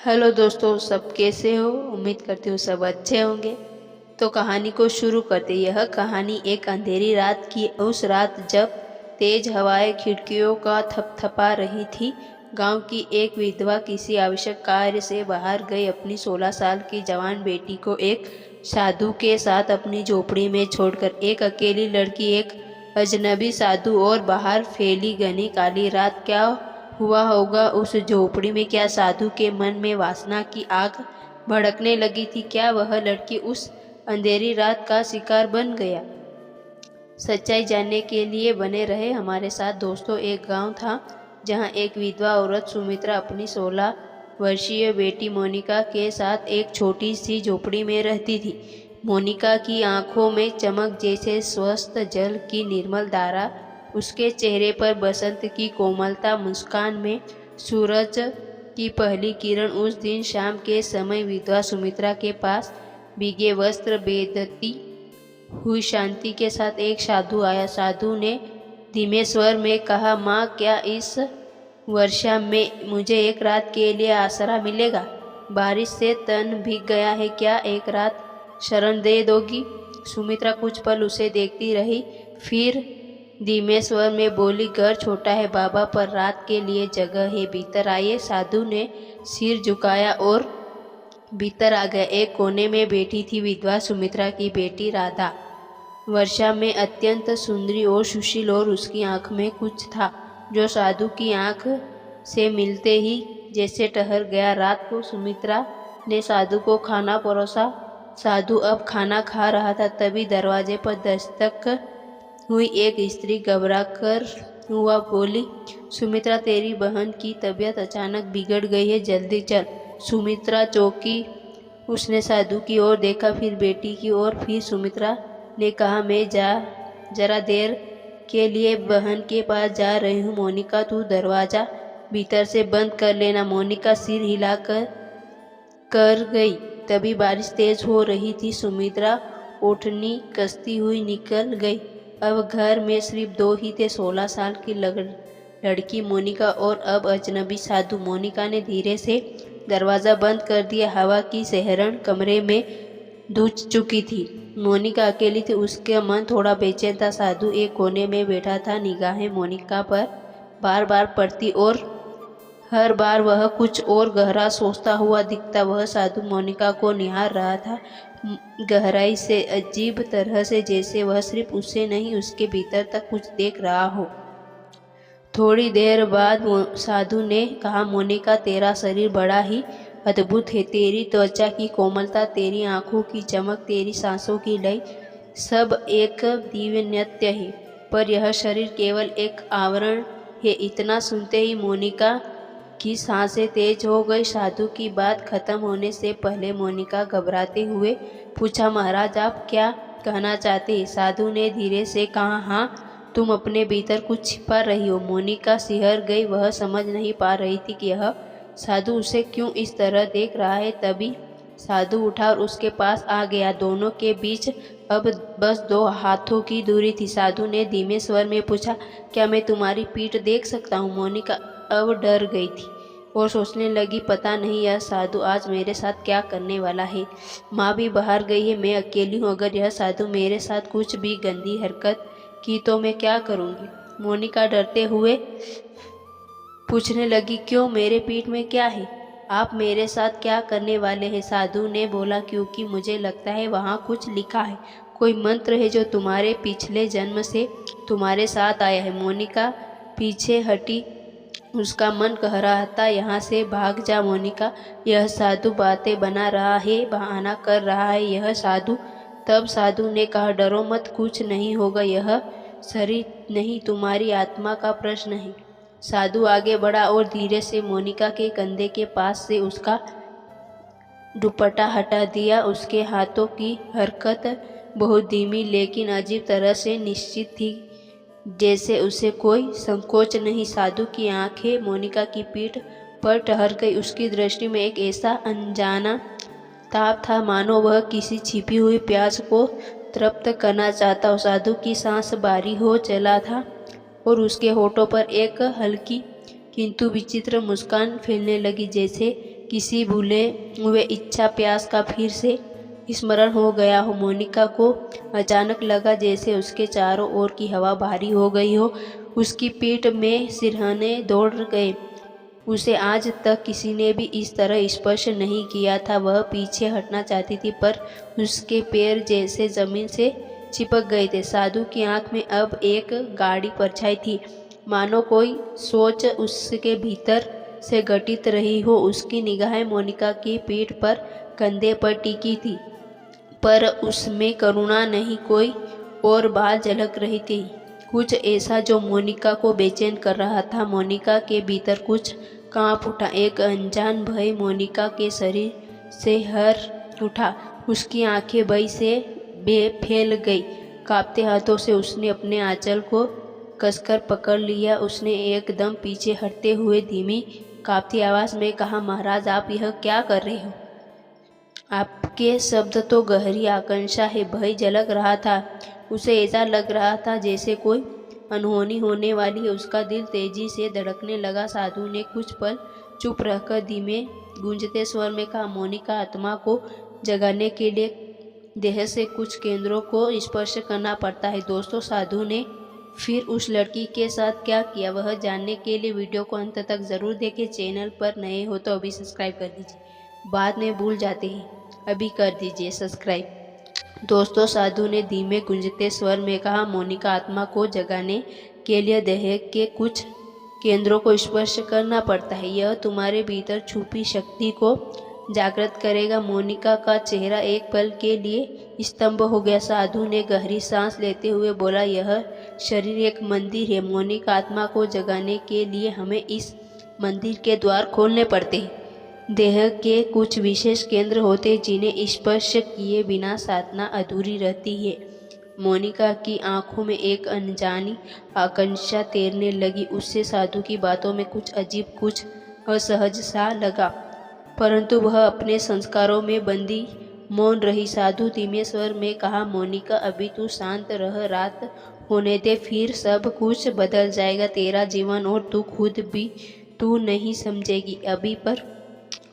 Hello दोस्तों, सब कैसे हो। उम्मीद करती हूँ सब अच्छे होंगे। तो कहानी को शुरू करते। यह कहानी एक अंधेरी रात की। उस रात जब तेज हवाएं खिड़कियों का थपथपा रही थी, गांव की एक विधवा किसी आवश्यक कार्य से बाहर गई अपनी 16 साल की जवान बेटी को एक साधु के साथ अपनी झोपड़ी में छोड़कर। एक अकेली लड़की, एक अजनबी साधु और बाहर फैली घनी काली रात। क्या हुआ होगा उस झोपड़ी में? क्या साधु के मन में वासना की आग भड़कने लगी थी? क्या वह लड़की उस अंधेरी रात का शिकार बन गया? सच्चाई जानने के लिए बने रहे हमारे साथ दोस्तों। एक गांव था जहां एक विधवा औरत सुमित्रा अपनी 16 वर्षीय बेटी मोनिका के साथ एक छोटी सी झोपड़ी में रहती थी। मोनिका की आंखों में चमक जैसे स्वस्थ जल की निर्मल धारा, उसके चेहरे पर बसंत की कोमलता, मुस्कान में सूरज की पहली किरण। उस दिन शाम के समय विधवा सुमित्रा के पास भीगे वस्त्र बेधती हुई शांति के साथ एक साधु आया। साधु ने धीमे स्वर में कहा, माँ, क्या इस वर्षा में मुझे एक रात के लिए आसरा मिलेगा? बारिश से तन भीग गया है, क्या एक रात शरण दे दोगी? सुमित्रा कुछ पल उसे देखती रही, फिर धीमे स्वर में बोली, घर छोटा है बाबा, पर रात के लिए जगह है, भीतर आइए। साधु ने सिर झुकाया और भीतर आ गया। एक कोने में बैठी थी विधवा सुमित्रा की बेटी राधा। वर्षा में अत्यंत सुंदरी और सुशील, और उसकी आंख में कुछ था जो साधु की आंख से मिलते ही जैसे ठहर गया। रात को सुमित्रा ने साधु को खाना परोसा। साधु अब खाना खा रहा था, तभी दरवाजे पर दस्तक हुई। एक स्त्री घबराकर हुआ बोली, सुमित्रा, तेरी बहन की तबीयत अचानक बिगड़ गई है, जल्दी चल। सुमित्रा चौंकी। उसने साधु की ओर देखा, फिर बेटी की ओर, फिर सुमित्रा ने कहा, मैं जरा देर के लिए बहन के पास जा रही हूँ। मोनिका, तू दरवाजा भीतर से बंद कर लेना। मोनिका सिर हिलाकर गई। तभी बारिश तेज हो रही थी। सुमित्रा ओढ़नी कसती हुई निकल गई। अब घर में सिर्फ दो ही थे, 16 साल की लड़की मोनिका और अब अजनबी साधु। मोनिका ने धीरे से दरवाज़ा बंद कर दिया। हवा की सहरन कमरे में धुंच चुकी थी। मोनिका अकेली थी, उसका मन थोड़ा बेचैन था। साधु एक कोने में बैठा था, निगाहें मोनिका पर बार बार पड़ती और हर बार वह कुछ और गहरा सोचता हुआ दिखता। वह साधु मोनिका को निहार रहा था, गहराई से, अजीब तरह से, जैसे वह सिर्फ उसे नहीं, उसके भीतर तक कुछ देख रहा हो। थोड़ी देर बाद साधु ने कहा, मोनिका, तेरा शरीर बड़ा ही अद्भुत है। तेरी त्वचा की कोमलता, तेरी आंखों की चमक, तेरी सांसों की लय, सब एक दिव्य नृत्य है। पर यह शरीर केवल एक आवरण है। इतना सुनते ही मोनिका की सांसें तेज हो गई। साधु की बात खत्म होने से पहले मोनिका घबराते हुए पूछा, महाराज, आप क्या कहना चाहते हैं? साधु ने धीरे से कहा, हाँ, तुम अपने भीतर कुछ छिपा रही हो। मोनिका सिहर गई। वह समझ नहीं पा रही थी कि यह साधु उसे क्यों इस तरह देख रहा है। तभी साधु उठा और उसके पास आ गया। दोनों के बीच अब बस 2 हाथों की दूरी थी। साधु ने धीमे स्वर में पूछा, क्या मैं तुम्हारी पीठ देख सकता हूँ? मोनिका अब डर गई थी और सोचने लगी, पता नहीं यह साधु आज मेरे साथ क्या करने वाला है। माँ भी बाहर गई है, मैं अकेली हूँ। अगर यह साधु मेरे साथ कुछ भी गंदी हरकत की तो मैं क्या करूँगी? मोनिका डरते हुए पूछने लगी, क्यों, मेरे पीठ में क्या है? आप मेरे साथ क्या करने वाले हैं? साधु ने बोला, क्योंकि मुझे लगता है वहाँ कुछ लिखा है, कोई मंत्र है जो तुम्हारे पिछले जन्म से तुम्हारे साथ आया है। मोनिका पीछे हटी, उसका मन कह रहा था, यहाँ से भाग जा मोनिका, यह साधु बातें बना रहा है, बहाना कर रहा है यह साधु। तब साधु ने कहा, डरो मत, कुछ नहीं होगा, यह शरीर नहीं, तुम्हारी आत्मा का प्रश्न है। साधु आगे बढ़ा और धीरे से मोनिका के कंधे के पास से उसका दुपट्टा हटा दिया। उसके हाथों की हरकत बहुत धीमी लेकिन अजीब तरह से निश्चित थी, जैसे उसे कोई संकोच नहीं। साधु की आंखें मोनिका की पीठ पर ठहर गई। उसकी दृष्टि में एक ऐसा अनजाना ताप था, मानो वह किसी छिपी हुई प्यास को तृप्त करना चाहता हो। साधु की सांस भारी हो चला था और उसके होठों पर एक हल्की किंतु विचित्र मुस्कान फैलने लगी, जैसे किसी भूले हुए इच्छा प्यास का फिर से स्मरण हो गया हो। मोनिका को अचानक लगा जैसे उसके चारों ओर की हवा भारी हो गई हो। उसकी पीठ में सिरहाने दौड़ गए। उसे आज तक किसी ने भी इस तरह स्पर्श नहीं किया था। वह पीछे हटना चाहती थी पर उसके पैर जैसे जमीन से चिपक गए थे। साधु की आंख में अब एक गाढ़ी परछाई थी, मानो कोई सोच उसके भीतर से घटित रही हो। उसकी निगाहें मोनिका की पीठ पर कंधे पर टिकी थी, पर उसमें करुणा नहीं, कोई और बात झलक रही थी, कुछ ऐसा जो मोनिका को बेचैन कर रहा था। मोनिका के भीतर कुछ कांप उठा। एक अनजान भय मोनिका के शरीर से हर उठा। उसकी आंखें भय से फैल गई। कांपते हाथों से उसने अपने आंचल को कसकर पकड़ लिया। उसने एकदम पीछे हटते हुए धीमी कांपती आवाज में कहा, महाराज आप यह क्या कर रहे हो? आपके शब्द तो गहरी आकांक्षा है। भय झलक रहा था। उसे ऐसा लग रहा था जैसे कोई अनहोनी होने वाली है। उसका दिल तेजी से धड़कने लगा। साधु ने कुछ पल चुप रहकर धीमे गूंजते स्वर में कहा, मोनिका, आत्मा को जगाने के लिए देह से कुछ केंद्रों को स्पर्श करना पड़ता है। दोस्तों, साधु ने फिर उस लड़की के साथ क्या किया, वह जानने के लिए वीडियो को अंत तक ज़रूर देखें। चैनल पर नए हो तो अभी सब्सक्राइब कर दीजिए, बाद में भूल जाते हैं, अभी कर दीजिए सब्सक्राइब। दोस्तों, साधु ने धीमे गूंजते स्वर में कहा, मोनिका, आत्मा को जगाने के लिए देह के कुछ केंद्रों को स्पर्श करना पड़ता है। यह तुम्हारे भीतर छुपी शक्ति को जागृत करेगा। मोनिका का चेहरा एक पल के लिए स्तंभ हो गया। साधु ने गहरी सांस लेते हुए बोला, यह शरीर एक मंदिर है। मोनिका, आत्मा को जगाने के लिए हमें इस मंदिर के द्वार खोलने पड़ते हैं। देह के कुछ विशेष केंद्र होते हैं जिन्हें स्पर्श किए बिना साधना अधूरी रहती है। मोनिका की आंखों में एक अनजानी आकांक्षा तैरने लगी। उससे साधु की बातों में कुछ अजीब, कुछ असहज सा लगा, परंतु वह अपने संस्कारों में बंदी मौन रही। साधु धीमे स्वर में कहा, मोनिका, अभी तू शांत रह, रात होने दे, फिर सब कुछ बदल जाएगा। तेरा जीवन और तू खुद भी तू नहीं समझेगी अभी, पर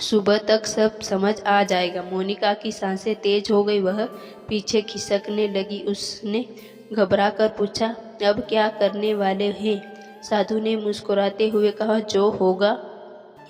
सुबह तक सब समझ आ जाएगा। मोनिका की सांसें तेज हो गई। वह पीछे खिसकने लगी। उसने घबरा कर पूछा, अब क्या करने वाले हैं? साधु ने मुस्कुराते हुए कहा, जो होगा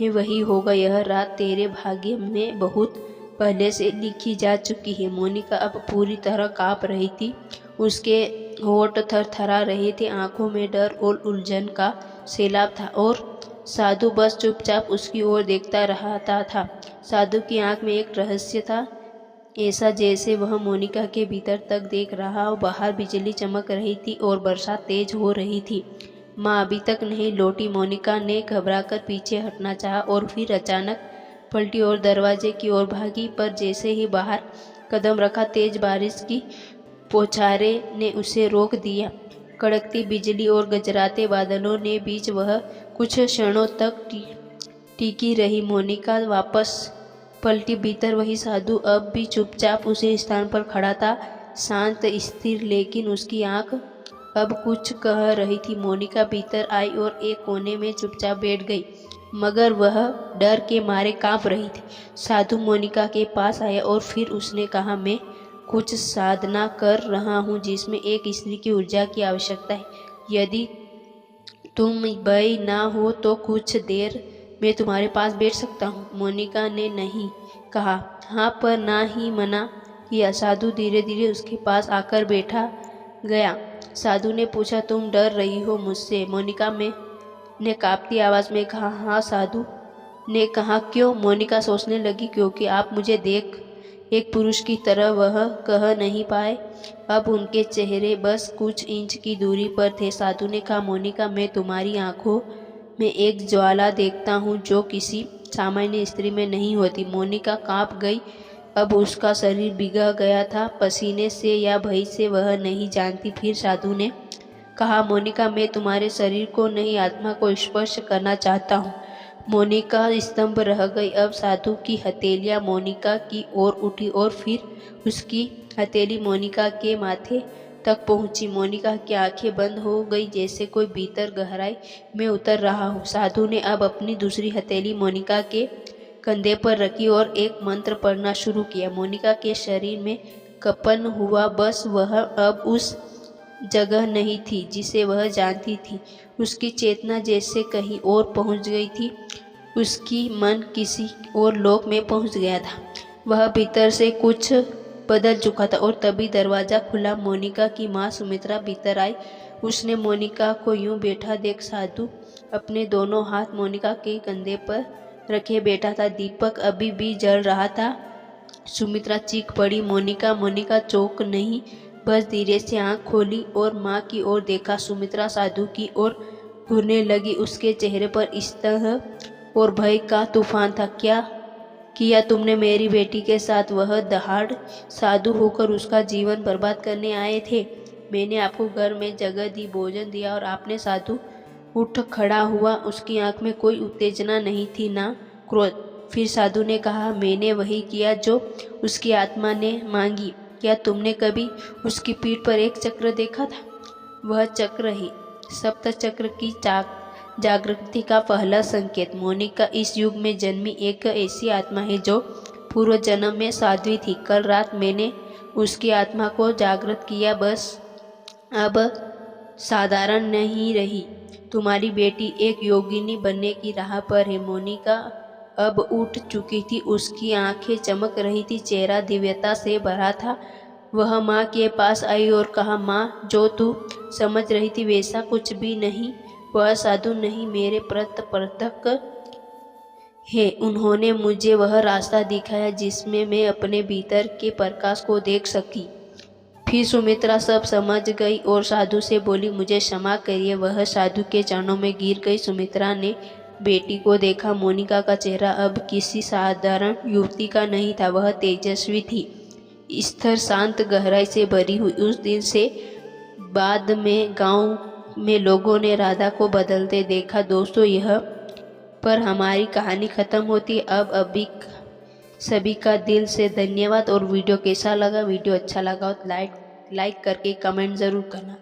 ये वही होगा। यह रात तेरे भाग्य में बहुत पहले से लिखी जा चुकी है। मोनिका अब पूरी तरह कांप रही थी। उसके होंठ थरथरा रहे थे, आंखों में डर और उलझन का सैलाब था, और साधु बस चुपचाप उसकी ओर देखता रहता था। साधु की आंख में एक रहस्य था, ऐसा जैसे वह मोनिका के भीतर तक देख रहा हो। बाहर बिजली चमक रही थी और बरसात तेज हो रही थी। माँ अभी तक नहीं लौटी। मोनिका ने घबराकर पीछे हटना चाहा और फिर अचानक पलटी और दरवाजे की ओर भागी, पर जैसे ही बाहर कदम रखा, तेज बारिश की बौछारें ने उसे रोक दिया। कड़कती बिजली और गजराते बादलों के बीच वह कुछ क्षणों तक टिकी रही। मोनिका वापस पलटी। भीतर वही साधु अब भी चुपचाप उसी स्थान पर खड़ा था, शांत, स्थिर, लेकिन उसकी आंख अब कुछ कह रही थी। मोनिका भीतर आई और एक कोने में चुपचाप बैठ गई, मगर वह डर के मारे कांप रही थी। साधु मोनिका के पास आया और फिर उसने कहा, मैं कुछ साधना कर रहा हूँ जिसमें एक स्त्री की ऊर्जा की आवश्यकता है। यदि तुम भय ना हो तो कुछ देर मैं तुम्हारे पास बैठ सकता हूँ। मोनिका ने नहीं कहा, हाँ, पर ना ही मना किया। साधु धीरे धीरे उसके पास आकर बैठा गया। साधु ने पूछा, तुम डर रही हो मुझसे? मोनिका ने कांपती आवाज़ में कहा, हाँ। साधु ने कहा, क्यों? मोनिका सोचने लगी, क्योंकि आप मुझे देख एक पुरुष की तरह वह कह नहीं पाए। अब उनके चेहरे बस कुछ इंच की दूरी पर थे। साधु ने कहा, मोनिका, मैं तुम्हारी आंखों में एक ज्वाला देखता हूँ जो किसी सामान्य स्त्री में नहीं होती। मोनिका कांप गई। अब उसका शरीर भीगा गया था, पसीने से या भय से, वह नहीं जानती। फिर साधु ने कहा, मोनिका, मैं तुम्हारे शरीर को नहीं, आत्मा को स्पर्श करना चाहता हूँ। मोनिका स्तंभ रह गई। अब साधु की हथेलियाँ मोनिका की ओर उठी और फिर उसकी हथेली मोनिका के माथे तक पहुंची। मोनिका की आंखें बंद हो गई, जैसे कोई भीतर गहराई में उतर रहा हो। साधु ने अब अपनी दूसरी हथेली मोनिका के कंधे पर रखी और एक मंत्र पढ़ना शुरू किया। मोनिका के शरीर में कंपन हुआ, बस वह अब उस जगह नहीं थी जिसे वह जानती थी। उसकी चेतना जैसे कहीं और पहुंच गई थी। उसकी मन किसी और लोक में पहुंच गया था। वह भीतर से कुछ बदल चुका था और तभी दरवाज़ा खुला। मोनिका की माँ सुमित्रा भीतर आई। उसने मोनिका को यूं बैठा देख साधु अपने दोनों हाथ मोनिका के कंधे पर रखे बैठा था। दीपक अभी भी जल रहा था। सुमित्रा चीख पड़ी, मोनिका! मोनिका चौंक नहीं, बस धीरे से आंख खोली और माँ की ओर देखा। सुमित्रा साधु की ओर घूरने लगी। उसके चेहरे पर स्नेह और भय का तूफान था। क्या किया तुमने मेरी बेटी के साथ? वह दहाड़ साधु होकर उसका जीवन बर्बाद करने आए थे। मैंने आपको घर में जगह दी, भोजन दिया और आपने? साधु उठ खड़ा हुआ। उसकी आंख में कोई उत्तेजना नहीं थी, ना क्रोध। फिर साधु ने कहा, मैंने वही किया जो उसकी आत्मा ने मांगी। क्या तुमने कभी उसकी पीठ पर एक चक्र देखा था? वह चक्र ही सप्त चक्र की जागृति का पहला संकेत। मोनिका इस युग में जन्मी एक ऐसी आत्मा है जो पूर्व जन्म में साध्वी थी। कल रात मैंने उसकी आत्मा को जागृत किया, बस अब साधारण नहीं रही। तुम्हारी बेटी एक योगिनी बनने की राह पर है। मोनिका अब उठ चुकी थी। उसकी आंखें चमक रही थी, चेहरा दिव्यता से भरा था। वह माँ के पास आई और कहा, माँ, जो तू समझ रही थी वैसा कुछ भी नहीं। वह साधु नहीं, मेरे प्रतक है। उन्होंने मुझे वह रास्ता दिखाया जिसमें मैं अपने भीतर के प्रकाश को देख सकी। फिर सुमित्रा सब समझ गई और साधु से बोली, मुझे क्षमा करिए। वह साधु के चरणों में गिर गई। सुमित्रा ने बेटी को देखा। मोनिका का चेहरा अब किसी साधारण युवती का नहीं था, वह तेजस्वी थी, स्थिर, शांत, गहराई से भरी हुई। उस दिन से बाद में गांव में लोगों ने राधा को बदलते देखा। दोस्तों, यह पर हमारी कहानी ख़त्म होती। अब अभी सभी का दिल से धन्यवाद। और वीडियो कैसा लगा? वीडियो अच्छा लगा तो लाइक करके कमेंट ज़रूर करना।